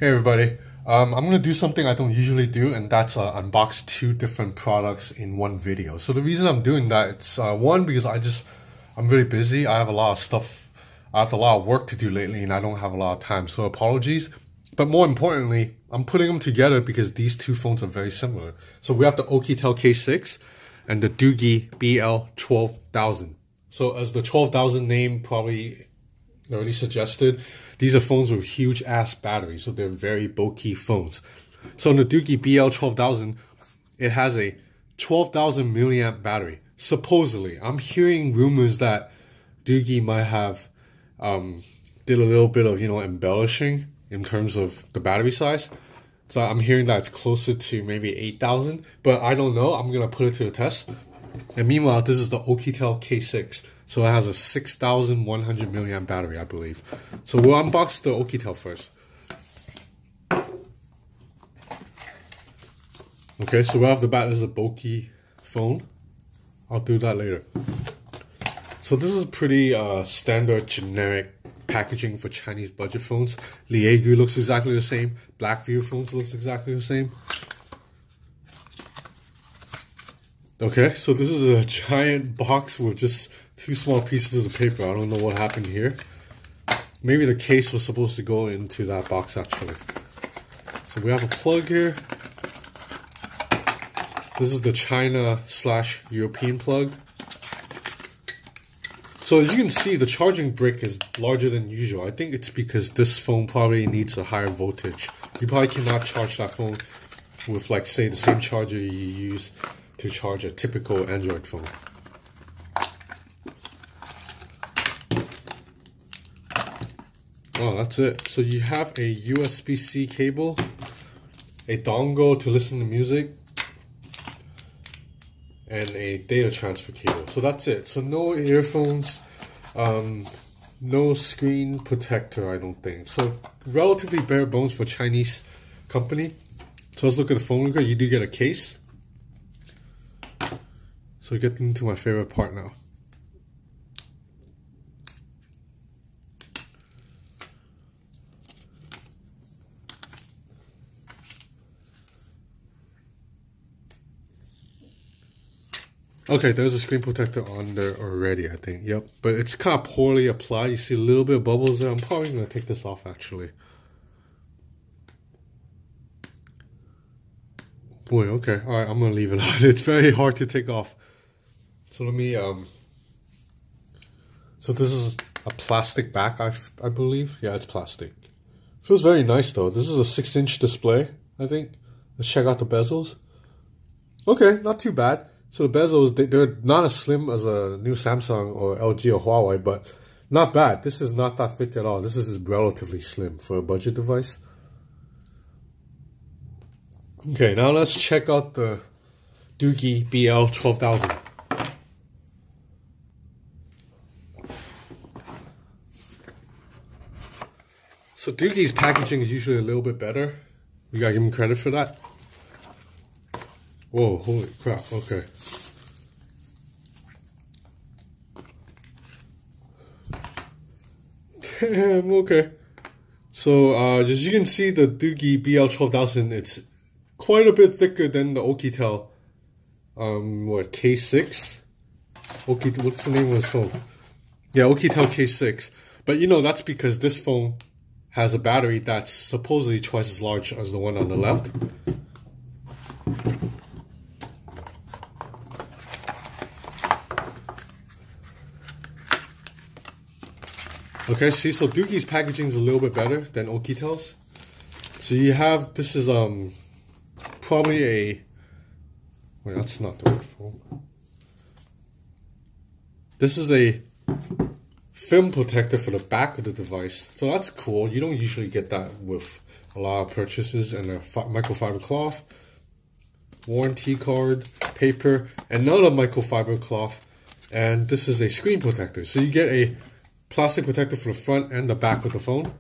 Hey everybody, I'm gonna do something I don't usually do, and that's unbox two different products in one video. So the reason I'm doing that, it's one, because I'm really busy. I have a lot of stuff, I have a lot of work to do lately, and I don't have a lot of time, so apologies. But more importantly, I'm putting them together because these two phones are very similar. So we have the Oukitel K6 and the Doogee BL12000. So as the 12,000 name probably already suggested, these are phones with huge ass batteries, so they're very bulky phones. So in the Doogee BL12000, it has a 12,000 milliamp battery. Supposedly, I'm hearing rumors that Doogee might have did a little bit of embellishing in terms of the battery size. So I'm hearing that it's closer to maybe 8,000, but I don't know. I'm gonna put it to the test. And meanwhile, this is the Oukitel K6. So it has a 6,100 milliamp battery, I believe. So we'll unbox the Oukitel first. Okay, so right off the bat, this is a bulky phone. I'll do that later. So this is pretty standard, generic packaging for Chinese budget phones. Liegu looks exactly the same. Blackview phones looks exactly the same. Okay, so this is a giant box with just two small pieces of paper. I don't know what happened here. Maybe the case was supposed to go into that box actually. So we have a plug here. This is the China/European plug. So as you can see, the charging brick is larger than usual. I think it's because this phone probably needs a higher voltage. You probably cannot charge that phone with, like, say, the same charger you use to charge a typical Android phone. Oh, that's it. So you have a USB-C cable, a dongle to listen to music, and a data transfer cable. So that's it. So no earphones, no screen protector, I don't think. So relatively bare bones for Chinese company. So let's look at the phone. You do get a case. So getting into my favorite part now. Okay, there's a screen protector on there already, I think. Yep, but it's kind of poorly applied. You see a little bit of bubbles there. I'm probably going to take this off, actually. Boy, okay. All right, I'm going to leave it on. It's very hard to take off. So let me, so this is a plastic back, I believe. Yeah, it's plastic. Feels very nice, though. This is a 6-inch display, I think. Let's check out the bezels. Okay, not too bad. So the bezels, they're not as slim as a new Samsung or LG or Huawei, but not bad. This is not that thick at all. This is relatively slim for a budget device. Okay, now let's check out the Doogee BL12000. So Doogee's packaging is usually a little bit better. You gotta give them credit for that. Whoa, holy crap, okay. Damn, okay. So, as you can see, the Doogee BL12000, it's quite a bit thicker than the Oukitel, K6? What's the name of this phone? Yeah, Oukitel K6. But that's because this phone has a battery that's supposedly twice as large as the one on the left. Okay, see, so Doogee's packaging is a little bit better than Oukitel's. So you have, this is probably a, wait, that's not the right phone. This is a film protector for the back of the device. So that's cool. You don't usually get that with a lot of purchases. And a microfiber cloth, warranty card, paper, another microfiber cloth. And this is a screen protector. So you get a plastic protector for the front and the back of the phone.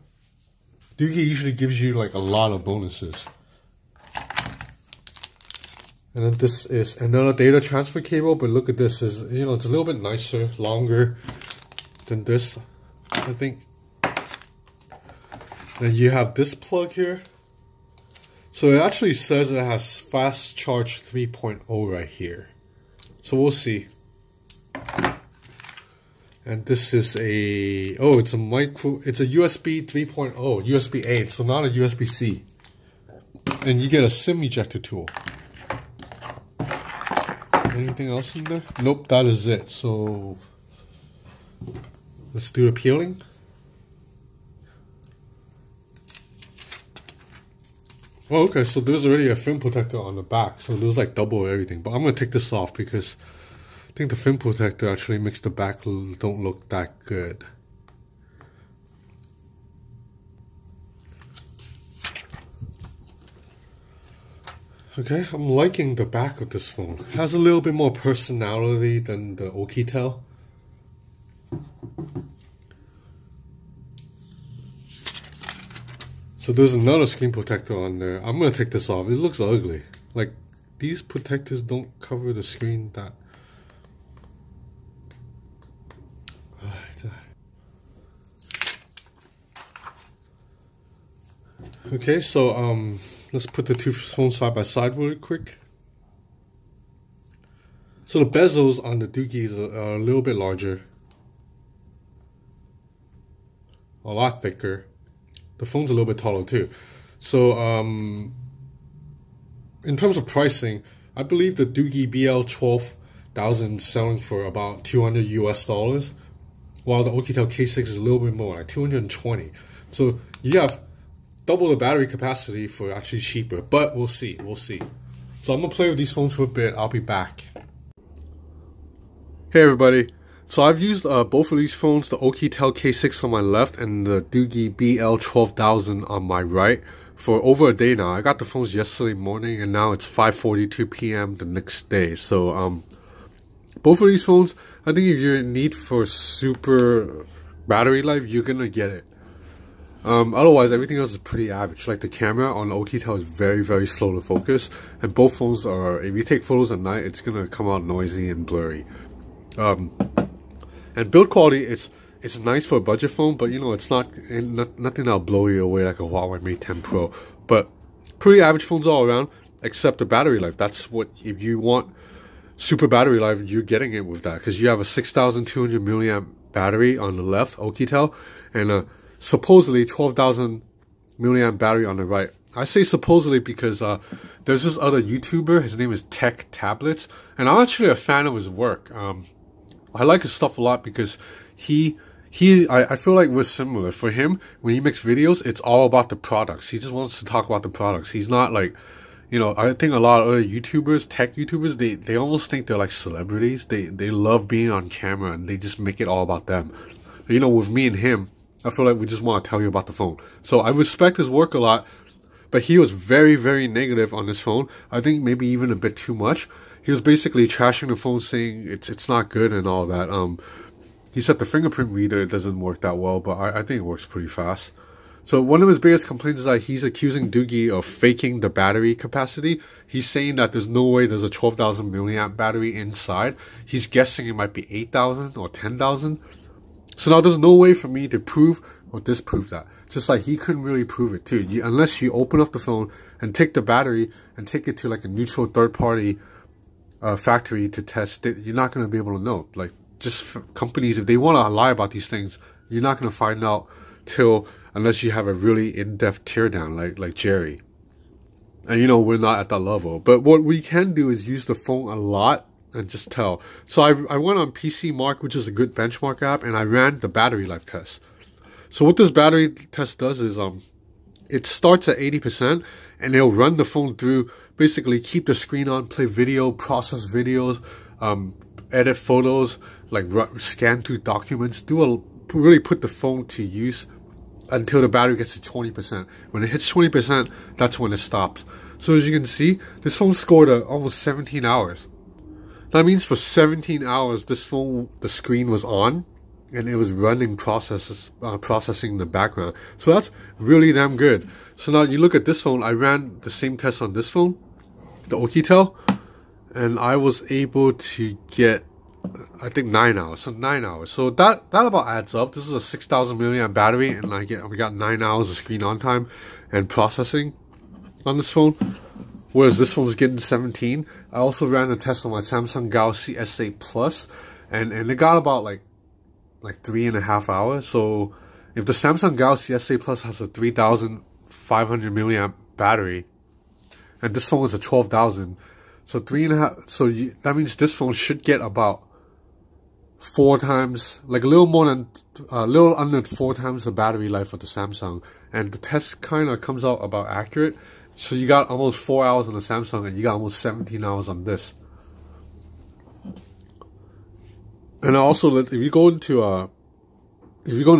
Doogee usually gives you like a lot of bonuses. And then this is another data transfer cable, but look at this, it's a little bit nicer, longer than this, I think. Then you have this plug here. So it actually says it has fast charge 3.0 right here. So we'll see. And this is a, oh, it's a USB 3.0, USB 8, so not a USB-C. And you get a SIM ejector tool. Anything else in there? Nope, that is it. So let's do the peeling. Oh, okay, so there's already a film protector on the back, so there's like double everything. But I'm gonna take this off because I think the film protector actually makes the back don't look that good. Okay, I'm liking the back of this phone. It has a little bit more personality than the Oukitel. So there's another screen protector on there. I'm gonna take this off. It looks ugly. Like, these protectors don't cover the screen that... Okay, so let's put the two phones side by side really quick. So the bezels on the Doogees are a little bit larger, a lot thicker. The phone's a little bit taller too. So in terms of pricing, I believe the Doogee BL12000 is selling for about $200 US, while the Oukitel K6 is a little bit more, like 220. So you have double the battery capacity for actually cheaper, but we'll see, So I'm gonna play with these phones for a bit. I'll be back. Hey everybody. So I've used both of these phones, the Oukitel K6 on my left and the Doogee BL12000 on my right, for over a day now. I got the phones yesterday morning and now it's 5:42 p.m. the next day. So both of these phones, I think if you're in need for super battery life, you're gonna get it. Otherwise, everything else is pretty average. Like the camera on the Oukitel is very, very slow to focus, and both phones are, if you take photos at night, it's gonna come out noisy and blurry. And build quality, it's nice for a budget phone, but you know, it's nothing that'll blow you away like a Huawei Mate 10 Pro. But pretty average phones all around, except the battery life. That's what, if you want super battery life, you're getting it with that, because you have a 6,200 milliamp battery on the left, Oukitel, and a supposedly 12,000 milliamp battery on the right. I say supposedly because there's this other YouTuber, his name is techtablets, and I'm actually a fan of his work. I like his stuff a lot because I feel like we're similar. For him, when he makes videos, it's all about the products. He just wants to talk about the products. He's not like, you know, I think a lot of other YouTubers, tech YouTubers, they almost think they're like celebrities. They love being on camera and they just make it all about them. You know, with me and him, I feel like we just want to tell you about the phone. So I respect his work a lot, but he was very, very negative on this phone. I think maybe even a bit too much. He was basically trashing the phone, saying it's not good and all that. He said the fingerprint reader doesn't work that well, but I think it works pretty fast. So one of his biggest complaints is that he's accusing Doogee of faking the battery capacity. He's saying that there's no way there's a 12,000 milliamp battery inside. He's guessing it might be 8,000 or 10,000. So now there's no way for me to prove or disprove that. Just like he couldn't really prove it too. Unless you open up the phone and take the battery and take it to like a neutral third-party factory to test it, you're not going to be able to know. Like, just companies, if they want to lie about these things, you're not going to find out unless you have a really in-depth teardown like Jerry. And you know, we're not at that level. But what we can do is use the phone a lot and just tell. So I went on PC Mark, which is a good benchmark app, and I ran the battery life test. So what this battery test does is it starts at 80% and it'll run the phone through, basically keep the screen on, play video, process videos, edit photos, like scan through documents, really put the phone to use until the battery gets to 20%. When it hits 20%, that's when it stops. So as you can see, this phone scored almost 17 hours. That means for 17 hours, this phone, the screen was on, and it was running processing in the background. So that's really damn good. So now you look at this phone, I ran the same test on this phone, the Oukitel, and I was able to get, I think 9 hours. So 9 hours. So that about adds up. This is a 6,000 milliamp battery, and we got 9 hours of screen on time and processing. on this phone, whereas this phone's getting 17. I also ran a test on my Samsung Galaxy S8 Plus, and it got about like 3.5 hours. So if the Samsung Galaxy S8 Plus has a 3,500 milliamp battery, and this phone is a 12,000, so 3.5. So that means this phone should get about 4 times, like a little under 4 times the battery life of the Samsung. And the test kind of comes out about accurate. So you got almost 4 hours on the Samsung, and you got almost 17 hours on this. And also, if you go into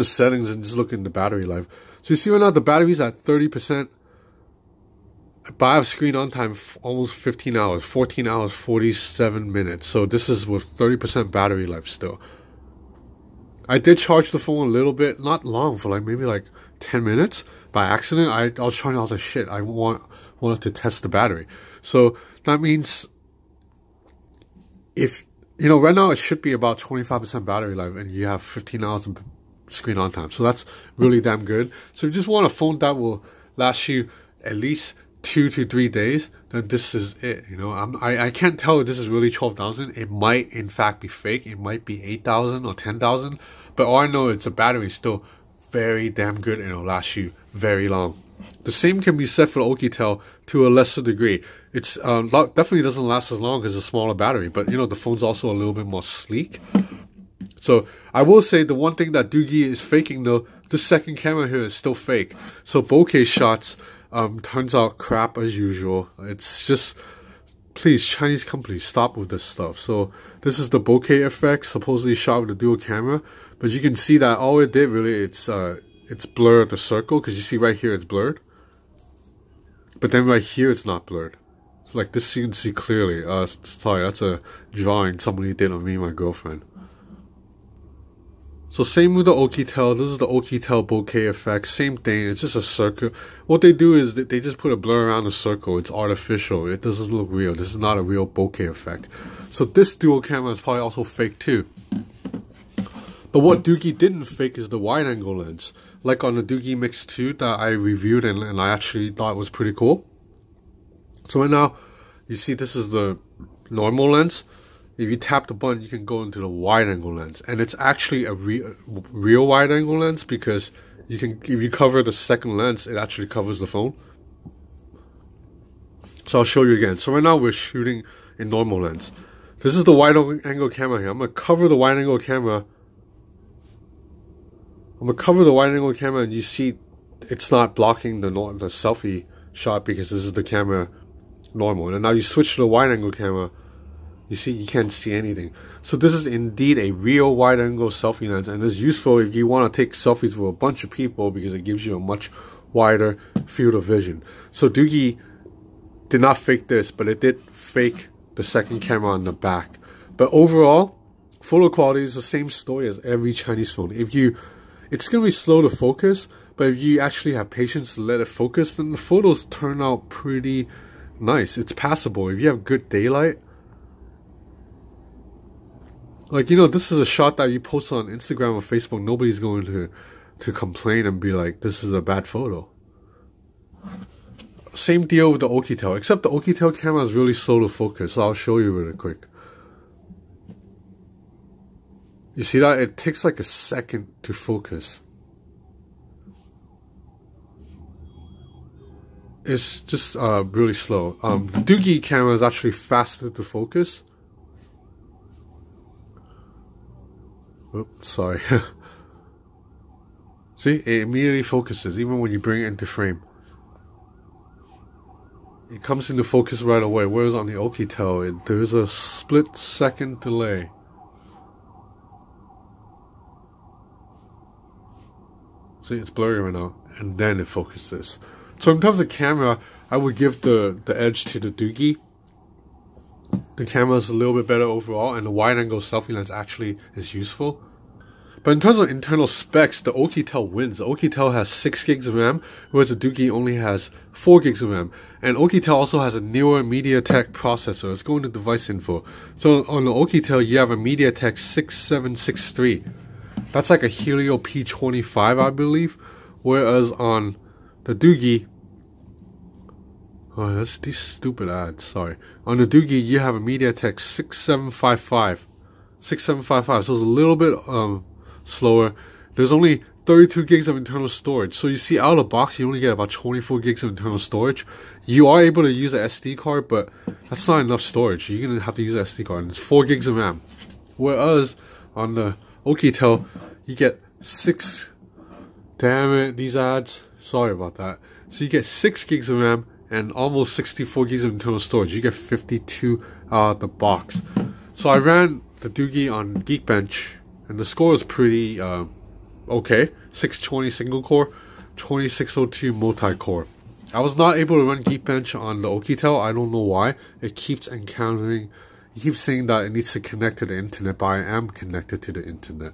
settings and just look in the battery life, so you see right now the battery's at 30%. But I have screen on time almost 15 hours, 14 hours, 47 minutes. So this is with 30% battery life still. I did charge the phone a little bit, not long, for maybe 10 minutes. By accident, I was charging, I was like, shit, I wanted to test the battery. So that means if, right now it should be about 25% battery life, and you have 15 hours of screen on time. So that's really damn good. So if you just want a phone that will last you at least 2 to 3 days, then this is it. I can't tell if this is really 12,000. It might in fact be fake. It might be 8,000 or 10,000. But all I know is the battery is still very damn good, and it'll last you very long. The same can be said for the Oukitel to a lesser degree. It's definitely doesn't last as long as a smaller battery, but the phone's also a little bit more sleek. So I will say the one thing that Doogee is faking though, the second camera here is still fake. So bokeh shots turns out crap as usual. It's just, please, Chinese companies, stop with this stuff. So this is the bokeh effect, supposedly shot with a dual camera, but you can see that all it did really, it's blurred the circle, because you see right here it's blurred, but then right here it's not blurred. So like this you can see clearly. Sorry, that's a drawing somebody did of me and my girlfriend. So same with the Oukitel. This is the Oukitel bokeh effect. Same thing. It's just a circle. What they do is they just put a blur around the circle. It's artificial. It doesn't look real. This is not a real bokeh effect. So this dual camera is probably also fake too. But what Doogee didn't fake is the wide angle lens. Like on the Doogee Mix 2 that I reviewed and I actually thought was pretty cool. So right now, you see this is the normal lens. If you tap the button, you can go into the wide angle lens, and it's actually a real wide angle lens, because you can, if you cover the second lens, it actually covers the phone. So I'll show you again. So right now we're shooting in normal lens. This is the wide angle camera here. I'm gonna cover the wide angle camera. And you see it's not blocking the selfie shot, because this is the camera normal. And now you switch to the wide angle camera. You see, you can't see anything. So this is indeed a real wide-angle selfie lens, and it's useful if you want to take selfies with a bunch of people, because it gives you a much wider field of vision. So Doogee did not fake this, but it did fake the second camera on the back. But overall, photo quality is the same story as every Chinese phone. It's going to be slow to focus, but if you actually have patience to let it focus, then the photos turn out pretty nice. It's passable. If you have good daylight, like, this is a shot that you post on Instagram or Facebook, nobody's going to complain and be like, this is a bad photo. Same deal with the Oukitel, except the Oukitel camera is really slow to focus, so I'll show you really quick. You see that? It takes like a second to focus. It's just really slow. The Doogee camera is actually faster to focus. Oops, sorry. See, it immediately focuses, even when you bring it into frame. It comes into focus right away, whereas on the Oukitel, there's a split-second delay. See, it's blurry right now, and then it focuses. So in terms of camera, I would give the edge to the Doogee. The camera is a little bit better overall, and the wide-angle selfie lens actually is useful. But in terms of internal specs, the Oukitel wins. The Oukitel has 6 gigs of RAM, whereas the Doogee only has 4 gigs of RAM. And Oukitel also has a newer MediaTek processor. Let's go into device info. So on the Oukitel, you have a MediaTek 6763. That's like a Helio P25, I believe. Whereas on the Doogee, Oh, that's these stupid ads. Sorry. On the Doogee, you have a MediaTek 6755. 6755. So it's a little bit slower. There's only 32 gigs of internal storage. So you see, out of the box, you only get about 24 gigs of internal storage. You are able to use an SD card, but that's not enough storage. You're gonna have to use an SD card. And it's 4 gigs of RAM. Whereas on the Oukitel, you get 6. Damn it, these ads. Sorry about that. So you get 6 gigs of RAM and almost 64 gigs of internal storage. You get 52 out of the box. So I ran the Doogee on Geekbench, and the score was pretty okay. 620 single core, 2602 multi-core. I was not able to run Geekbench on the Oukitel. I don't know why. It keeps encountering, it keeps saying that it needs to connect to the internet, but I am connected to the internet.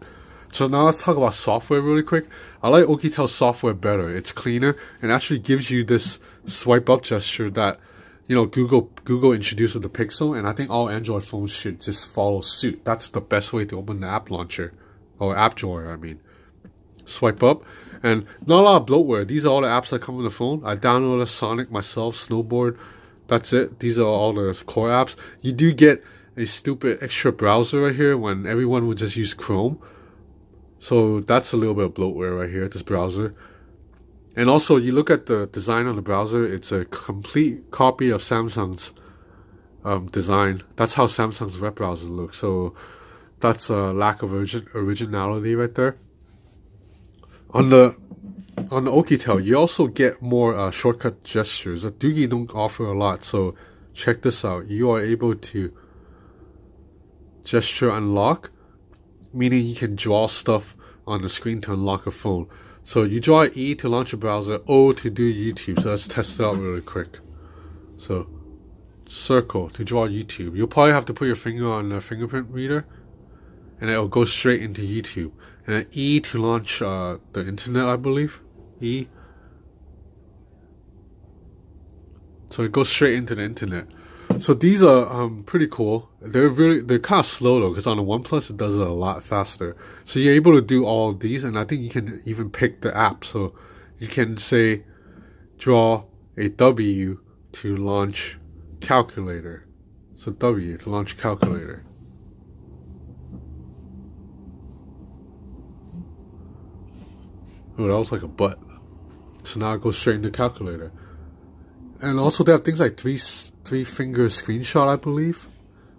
So now let's talk about software really quick. I like Oukitel's software better. It's cleaner and actually gives you this swipe up gesture that, you know, Google introduced with the Pixel, and I think all Android phones should just follow suit. That's the best way to open the app launcher, or app drawer, I mean. Swipe up, and not a lot of bloatware. These are all the apps that come on the phone. I downloaded Sonic myself, Snowboard. That's it. These are all the core apps. You do get a stupid extra browser right here when everyone would just use Chrome. So that's a little bit of bloatware right here, this browser. And also, you look at the design on the browser, it's a complete copy of Samsung's design. That's how Samsung's web browser looks. So that's a lack of originality right there. On the Oukitel, you also get more shortcut gestures. The Doogee don't offer a lot, so check this out. You are able to gesture unlock, meaning you can draw stuff on the screen to unlock a phone. So you draw E to launch a browser, O to do YouTube. So let's test it out really quick. So circle to draw YouTube. You'll probably have to put your finger on the fingerprint reader, and it'll go straight into YouTube. And then E to launch the internet, I believe. E. So it goes straight into the internet. So these are pretty cool. They're kind of slow though, because on the OnePlus it does it a lot faster. So you're able to do all of these, and I think you can even pick the app. So you can say draw a W to launch calculator. So W to launch calculator. Oh, that was like a butt. So now it goes straight into calculator. And also they have things like three finger screenshot, I believe.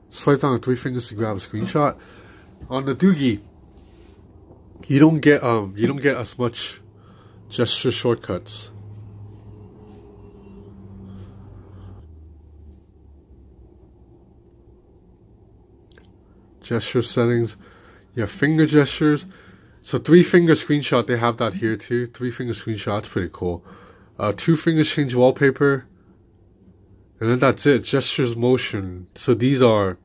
Swipe down with 3 fingers to grab a screenshot. On the Doogee, you don't get as much gesture shortcuts. Gesture settings, you have finger gestures. So 3 finger screenshot, they have that here too. 3 finger screenshot, that's pretty cool. 2 fingers change wallpaper. And then that's it. Gestures, motion. So these are,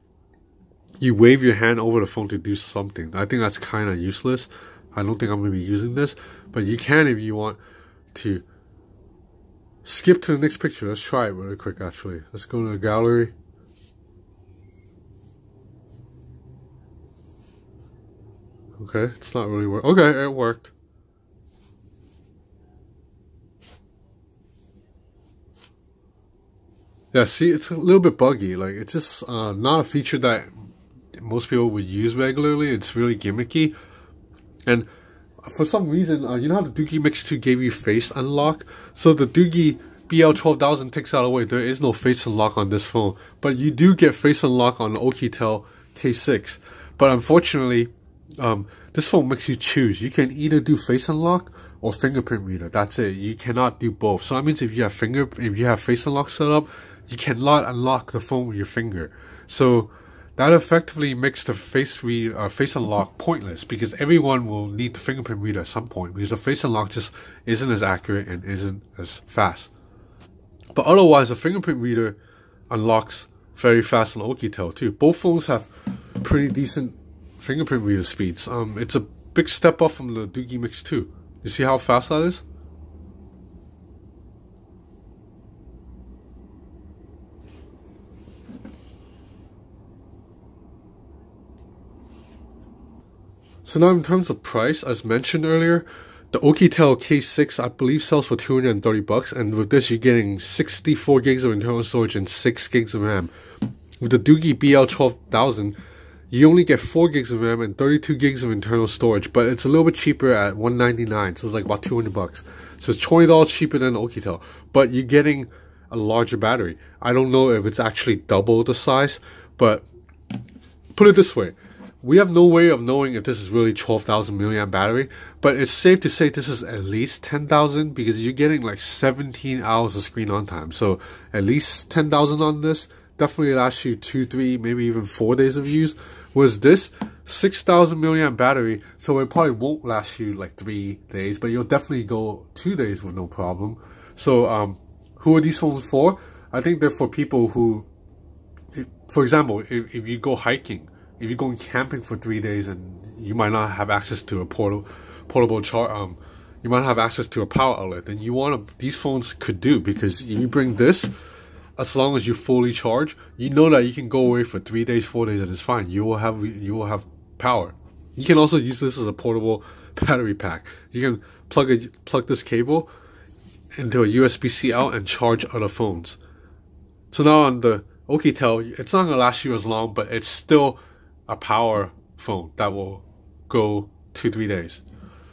you wave your hand over the phone to do something. I think that's kind of useless. I don't think I'm going to be using this. But you can if you want to skip to the next picture. Let's try it really quick actually. Let's go to the gallery. Okay, it's not really working. Okay, it worked. Yeah, see, it's a little bit buggy. Like, it's just not a feature that most people would use regularly. It's really gimmicky. And for some reason, you know how the Doogee Mix 2 gave you face unlock? So the Doogee BL12000 takes that away. There is no face unlock on this phone. But you do get face unlock on the Oukitel K6. But unfortunately, this phone makes you choose. You can either do face unlock or fingerprint reader. That's it. You cannot do both. So that means if you have face unlock set up, you cannot unlock the phone with your finger. So that effectively makes the face unlock pointless, because everyone will need the fingerprint reader at some point, because the face unlock just isn't as accurate and isn't as fast. But otherwise, the fingerprint reader unlocks very fast on Oukitel too. Both phones have pretty decent fingerprint reader speeds. It's a big step up from the Doogee Mix 2. You see how fast that is? So now in terms of price, as mentioned earlier, The Oukitel K6, I believe, sells for $230, and with this you're getting 64 gigs of internal storage and 6 gigs of RAM. With the Doogee BL12000, you only get 4 gigs of RAM and 32 gigs of internal storage, but it's a little bit cheaper at $199, so it's like about $200. So it's $20 cheaper than the Oukitel, but you're getting a larger battery. I don't know if it's actually double the size, but put it this way. We have no way of knowing if this is really 12,000 milliamp battery, but it's safe to say this is at least 10,000 because you're getting like 17 hours of screen on time. So at least 10,000 on this definitely lasts you 2, 3, maybe even 4 days of use. Whereas this 6,000 milliamp battery, so it probably won't last you like 3 days, but you'll definitely go 2 days with no problem. So who are these phones for? I think they're for people who, for example, if you go hiking, if you're going camping for 3 days and you might not have access to a portable charge, you might not have access to a power outlet, then these phones could do, because if you bring this, as long as you fully charge, you know that you can go away for 3 days, 4 days, and it's fine. You will have power. You can also use this as a portable battery pack. You can plug this cable into a USB-C out and charge other phones. So now on the Oukitel, it's not gonna last you as long, but it's still a power phone that will go 2-3 days.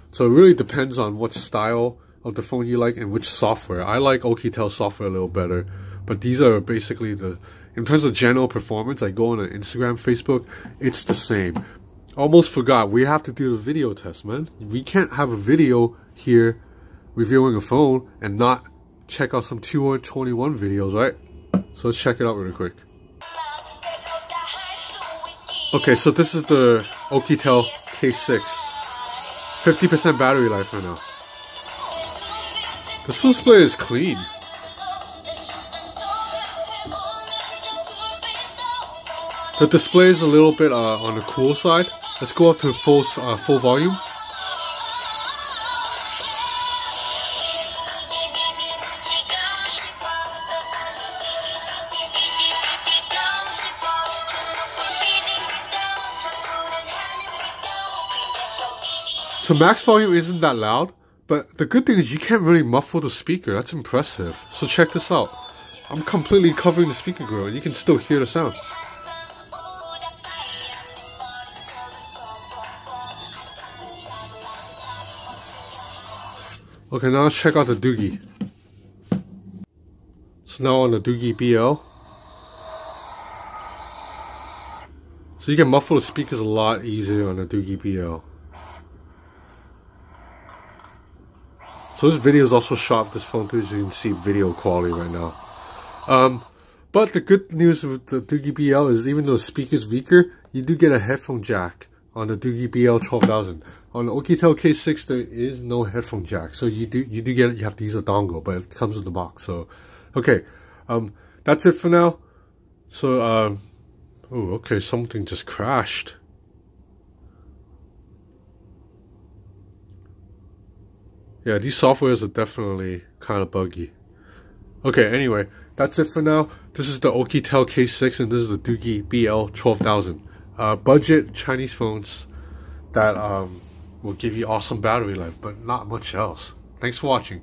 So it really depends on what style of the phone you like and which software. I like Oukitel software a little better, but these are basically in terms of general performance, I go on Instagram, Facebook, it's the same. Almost forgot, we have to do the video test, man. We can't have a video here reviewing a phone and not check out some 221 videos, right? So let's check it out really quick. Okay, so this is the Oukitel K6. 50% battery life right now. This display is clean. The display is a little bit on the cool side. Let's go up to full volume. So max volume isn't that loud, but the good thing is you can't really muffle the speaker. That's impressive. So check this out. I'm completely covering the speaker grill and you can still hear the sound. Okay, now let's check out the Doogee. So now on the Doogee BL. So you can muffle the speakers a lot easier on the Doogee BL. So this video is also shot with this phone too, as you can see video quality right now. But the good news with the Doogee BL is even though the speaker is weaker, you do get a headphone jack on the Doogee BL12000. On the Oukitel K6 there is no headphone jack, so you have to use a dongle, but it comes with the box. So okay, that's it for now. So oh okay, something just crashed. Yeah, these softwares are definitely kind of buggy. Okay, anyway, that's it for now. This is the Oukitel K6 and this is the Doogee BL12000. Budget Chinese phones that will give you awesome battery life, but not much else. Thanks for watching.